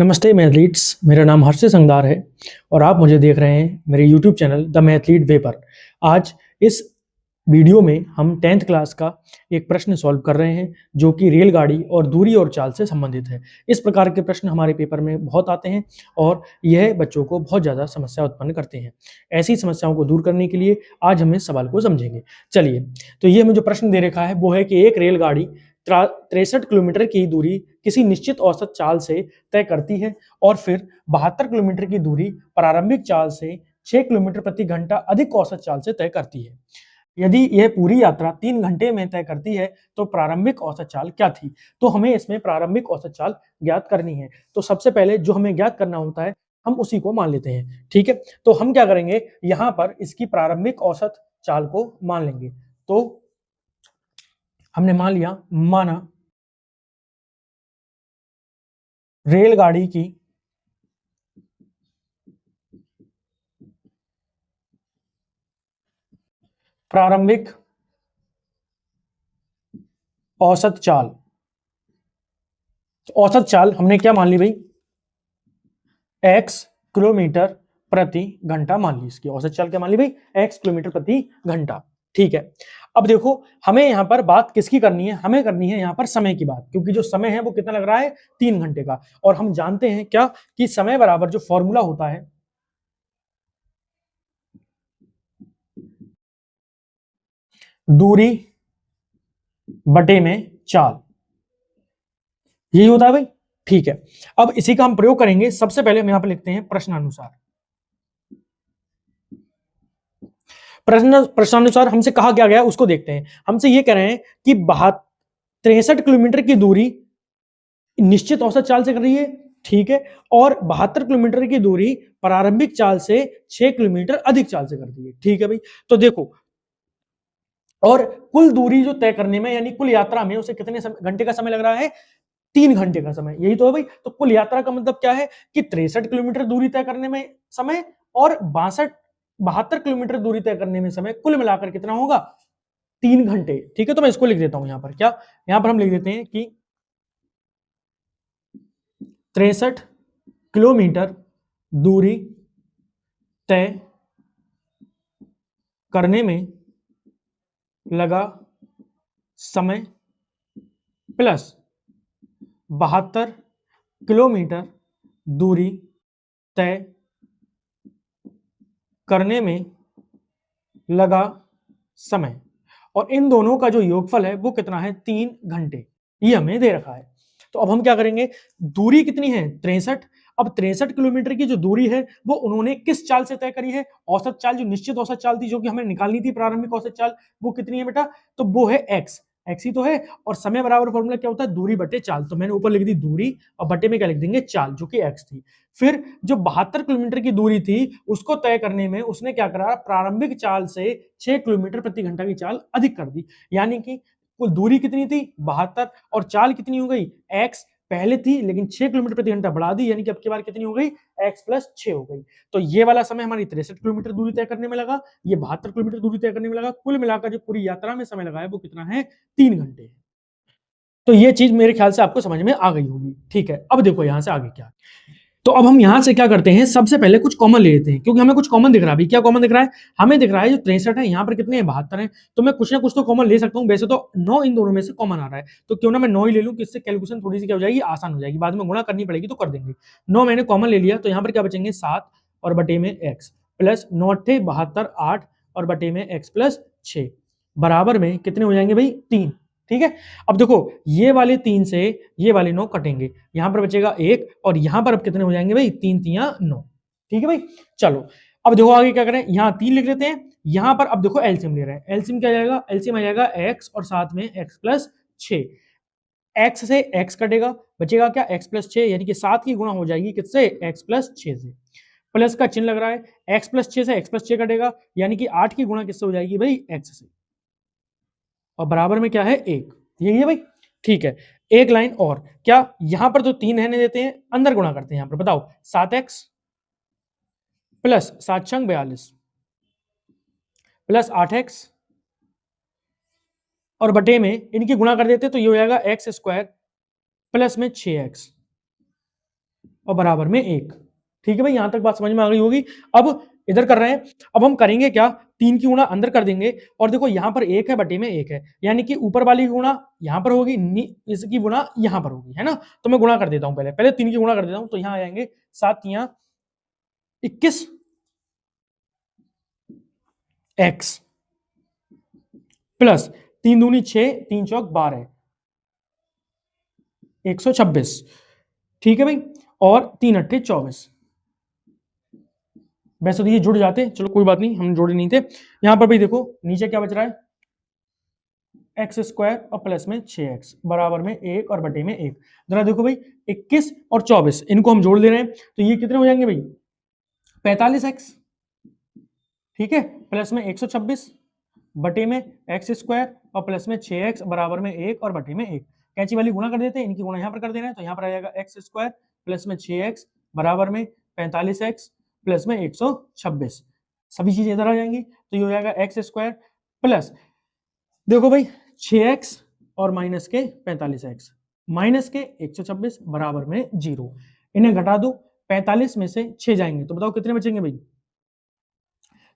नमस्ते मैथलीट्स, मेरा नाम हर्षित संगदार है और आप मुझे देख रहे हैं मेरे यूट्यूब चैनल द मैथलीट वे पर। आज इस वीडियो में हम 10th क्लास का एक प्रश्न सॉल्व कर रहे हैं जो कि रेलगाड़ी और दूरी और चाल से संबंधित है। इस प्रकार के प्रश्न हमारे पेपर में बहुत आते हैं और यह बच्चों को बहुत ज़्यादा समस्या उत्पन्न करते हैं। ऐसी समस्याओं को दूर करने के लिए आज हम इस सवाल को समझेंगे। चलिए, तो ये हमें जो प्रश्न दे रखा है वो है कि एक रेलगाड़ी 63 किलोमीटर की दूरी किसी निश्चित औसत चाल से तय करती है और फिर 72 किलोमीटर की दूरी प्रारंभिक चाल से 6 किलोमीटर प्रति घंटा अधिक औसत चाल से तय करती है। यदि यह पूरी यात्रा 3 घंटे में तय करती है तो प्रारंभिक औसत चाल क्या थी? तो हमें इसमें प्रारंभिक औसत चाल ज्ञात करनी है। तो सबसे पहले जो हमें ज्ञात करना होता है हम उसी को मान लेते हैं, ठीक है? तो हम क्या करेंगे, यहाँ पर इसकी प्रारंभिक औसत चाल को मान लेंगे। तो हमने मान लिया, माना रेलगाड़ी की प्रारंभिक औसत चाल, तो औसत चाल हमने क्या मान ली भाई, x किलोमीटर प्रति घंटा मान ली। इसकी औसत चाल क्या मान ली भाई, x किलोमीटर प्रति घंटा। ठीक है, अब देखो हमें यहां पर बात किसकी करनी है, हमें करनी है यहां पर समय की बात, क्योंकि जो समय है वो कितना लग रहा है, 3 घंटे का। और हम जानते हैं क्या कि समय बराबर जो फॉर्मूला होता है दूरी बटे में चाल, यही होता है भाई। ठीक है, अब इसी का हम प्रयोग करेंगे। सबसे पहले हम यहां पर लिखते हैं प्रश्नानुसार। प्रश्नानुसार हमसे कहा क्या गया उसको देखते हैं। हमसे ये कह रहे हैं कि 63 किलोमीटर की दूरी निश्चित औसत चाल से कर रही है, ठीक है, और 72 किलोमीटर की दूरी प्रारंभिक चाल से 6 किलोमीटर अधिक चाल से कर दी है, ठीक है भाई। तो देखो, और कुल दूरी जो तय करने में यानी कुल यात्रा में उसे कितने घंटे का समय लग रहा है, 3 घंटे का समय, यही तो है भाई। तो कुल यात्रा का मतलब क्या है कि 63 किलोमीटर दूरी तय करने में समय और 72 किलोमीटर दूरी तय करने में समय, कुल मिलाकर कितना होगा, 3 घंटे। ठीक है, तो मैं इसको लिख देता हूं यहां पर, क्या यहां पर हम लिख देते हैं कि 63 किलोमीटर दूरी तय करने में लगा समय प्लस 72 किलोमीटर दूरी तय करने में लगा समय, और इन दोनों का जो योगफल है वो कितना है, 3 घंटे, ये हमें दे रखा है। तो अब हम क्या करेंगे, दूरी कितनी है, 63। अब 63 किलोमीटर की जो दूरी है वो उन्होंने किस चाल से तय करी है, औसत चाल, जो निश्चित औसत चाल थी, जो कि हमें निकालनी थी प्रारंभिक औसत चाल, वो कितनी है बेटा, तो वो है x ही तो है। और समय बराबर फॉर्मूला क्या होता है, दूरी बटे चाल। तो मैंने ऊपर लिख दी दूरी और बटे में क्या लिख देंगे, चाल, जो कि x थी। फिर जो 72 किलोमीटर की दूरी थी उसको तय करने में उसने क्या करा, प्रारंभिक चाल से 6 किलोमीटर प्रति घंटा की चाल अधिक कर दी, यानी कि कुल दूरी कितनी थी, 72, और चाल कितनी हो गई, x पहले थी लेकिन 6 किलोमीटर प्रति घंटा बढ़ा दी, यानी कि अब की बार कितनी हो गई, x प्लस 6 हो गई। तो ये वाला समय हमारी 63 किलोमीटर दूरी तय करने में लगा, ये 72 किलोमीटर दूरी तय करने में लगा, कुल मिलाकर जो पूरी यात्रा में समय लगा है वो कितना है, 3 घंटे। तो ये चीज मेरे ख्याल से आपको समझ में आ गई होगी। ठीक है, अब देखो यहां से आगे क्या, तो अब हम यहां से क्या करते हैं, सबसे पहले कुछ कॉमन ले लेते हैं, क्योंकि हमें कुछ कॉमन दिख रहा है। अभी क्या कॉमन दिख रहा है, हमें दिख रहा है जो 63 है, यहाँ पर कितने हैं, 72 है। तो मैं कुछ ना कुछ तो कॉमन ले सकता हूँ, वैसे तो 9 इन दोनों में से कॉमन आ रहा है, तो क्यों ना मैं 9 ही ले लूँ, कि इससे कैलकुलेशन थोड़ी सी क्या हो जाएगी, आसान हो जाएगी, बाद में गुणा करनी पड़ेगी तो कर देंगे। 9 मैंने कॉमन ले लिया, तो यहाँ पर क्या बचेंगे, 7 और बटे में x प्लस 9 थे 72, 8 और बटे में x प्लस 6 बराबर में कितने हो जाएंगे भाई, 3। ठीक है, अब देखो ये वाले 3 से ये वाले 9 कटेंगे, यहां पर बचेगा 1, और यहां पर अब कितने हो जाएंगे भाई, 3 3 9। ठीक है भाई, चलो अब देखो आगे क्या करें, यहां 3 लिख लेते हैं, यहां पर अब देखो एलसीएम ले रहे हैं, एलसीएम क्या जाएगा, एलसीएम आ जाएगा x और साथ में x प्लस 6, x से x कटेगा, बचेगा क्या, x प्लस 6, यानी कि 7 की गुणा हो जाएगी किससे, x प्लस 6 से, प्लस का चिन्ह लग रहा है, x प्लस 6 से x प्लस 6 कटेगा, यानी कि 8 की गुणा किससे हो जाएगी भाई, x से, और बराबर में क्या है, 1, यही है भाई। ठीक है, एक लाइन और, क्या यहां पर तो 3 रहने देते हैं, अंदर गुणा करते हैं, यहां पर बताओ, 7x प्लस 7 छंग 42 प्लस 8x, और बटे में इनकी गुणा कर देते तो ये हो जाएगा x स्क्वायर प्लस में 6x और बराबर में 1। ठीक है भाई, यहां तक बात समझ में आ गई होगी। अब इधर कर रहे हैं, अब हम करेंगे क्या, 3 की गुणा अंदर कर देंगे और देखो यहां पर 1 है बटे में 1 है, यानी कि ऊपर वाली की गुणा यहां पर होगी, इसकी गुणा यहां पर होगी, है ना। तो मैं गुणा कर देता हूं, पहले 3 की गुणा कर देता हूं, तो यहां आ जाएंगे 7 तियां 21 x प्लस 3 दूनी 6, 3 चौक 12, 126। ठीक है भाई, और 3 अट्ठे 24। वैसे तो ये जुड़ जाते, चलो कोई बात नहीं, हम जोड़े नहीं थे। यहां पर भाई देखो नीचे क्या बच रहा है, एक्स स्क्वायर और प्लस में 6x बराबर में 1 और बटे में 1। जरा देखो भाई 21 और 24 इनको हम जोड़ ले रहे हैं, तो ये कितने हो जाएंगे भाई, 45x। ठीक है, प्लस में 126 बटे में एक्स स्क्वायर और प्लस में 6x बराबर में 1 और बटे में 1। कैंची वाली गुणा कर देते हैं, इनकी गुणा यहाँ पर कर देना है, तो यहाँ पर आ जाएगा एक्स स्क्वायर प्लस में 6x बराबर में 45x प्लस में 126। सभी चीजें इधर आ जाएंगी, तो ये हो जाएगा एक्स स्क्वायर प्लस देखो भाई 6x और माइनस के 45x माइनस के 126 बराबर में 0। इन्हें घटा दो, 45 में से 6 जाएंगे तो बताओ कितने बचेंगे भाई,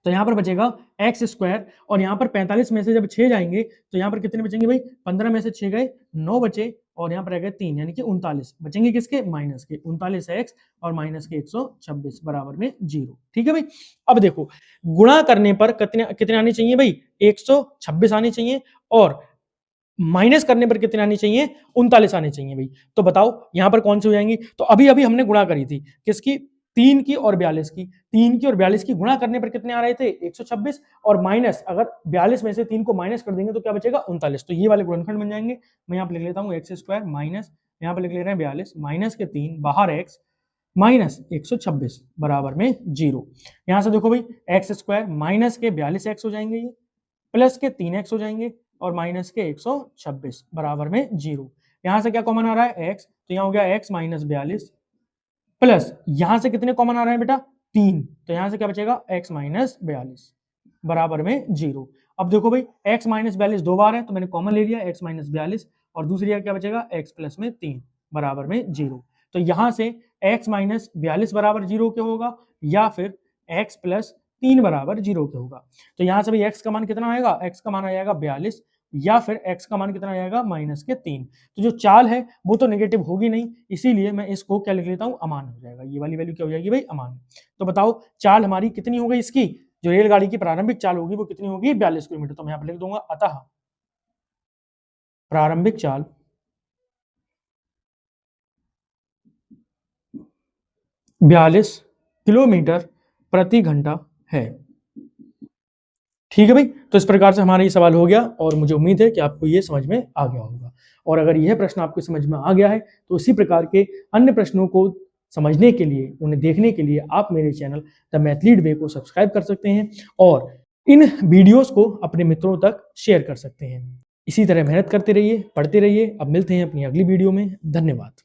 तो यहां पर बचेगा एक्स स्क्वायर और यहां पर 45 में से जब 6 जाएंगे तो यहां पर कितने बचेंगे भाई, 15 में से 6 गए 9 बचे और यहां पर रह गए 3, यानी कि 39 बचेंगे, किसके, माइनस के 39x और माइनस के 126 बराबर में 0। ठीक है भाई, अब देखो गुणा करने पर कितने कितने आने चाहिए भाई, 126 आने चाहिए और माइनस करने पर कितने आने चाहिए, 39 आने चाहिए भाई। तो बताओ यहां पर कौन सी हो जाएंगी, तो अभी अभी हमने गुणा करी थी किसकी, 3 की और 42 की, 3 की और 42 की गुणा करने पर कितने आ रहे थे, 126 और माइनस अगर 42 में से 3 को माइनस कर देंगे तो क्या बचेगा, 39। तो ये वाले गुणनखंड बन जाएंगे। मैं यहाँ पे लिख लेता हूँ एक्स स्क्वायर माइनस, यहाँ पे लिख ले रहे हैं 42 माइनस के 3 बाहर एक्स माइनस 126 बराबर में 0। यहां से देखो भाई एक्स स्क्वायर माइनस के 42x हो जाएंगे, ये प्लस के 3x हो जाएंगे और माइनस के 126 बराबर में 0। यहां से क्या कॉमन आ रहा है, x, तो यहां हो गया x माइनस 42 प्लस यहां से कितने कॉमन आ रहे हैं बेटा, 3, तो यहां से क्या बचेगा, x माइनस 42 बराबर में 0। अब देखो भाई x माइनस 42 दो बार है तो मैंने कॉमन ले लिया x माइनस 42 और दूसरी क्या बचेगा, x प्लस में 3 बराबर में 0। तो यहां से x माइनस 42 बराबर 0 के होगा या फिर x प्लस 3 बराबर 0 के होगा। तो यहां से भाई x का मान कितना आएगा, x का मान आएगा 42 या फिर x का मान कितना आएगा, माइनस के 3। तो जो चाल है वो तो नेगेटिव होगी नहीं, इसीलिए मैं इसको क्या लिख लेता हूं, अमान हो जाएगा, ये वाली वैल्यू क्या हो जाएगी भाई, अमान। तो बताओ चाल हमारी कितनी हो गई, इसकी जो रेलगाड़ी की प्रारंभिक चाल होगी वो कितनी होगी, 42 किलोमीटर। तो मैं यहाँ पर लिख दूंगा अतः प्रारंभिक चाल 42 किलोमीटर प्रति घंटा है। ठीक है भाई, तो इस प्रकार से हमारा ये सवाल हो गया और मुझे उम्मीद है कि आपको ये समझ में आ गया होगा। और अगर यह प्रश्न आपको समझ में आ गया है तो इसी प्रकार के अन्य प्रश्नों को समझने के लिए, उन्हें देखने के लिए आप मेरे चैनल द मैथलीड वे को सब्सक्राइब कर सकते हैं और इन वीडियोस को अपने मित्रों तक शेयर कर सकते हैं। इसी तरह मेहनत करते रहिए, पढ़ते रहिए। अब मिलते हैं अपनी अगली वीडियो में। धन्यवाद।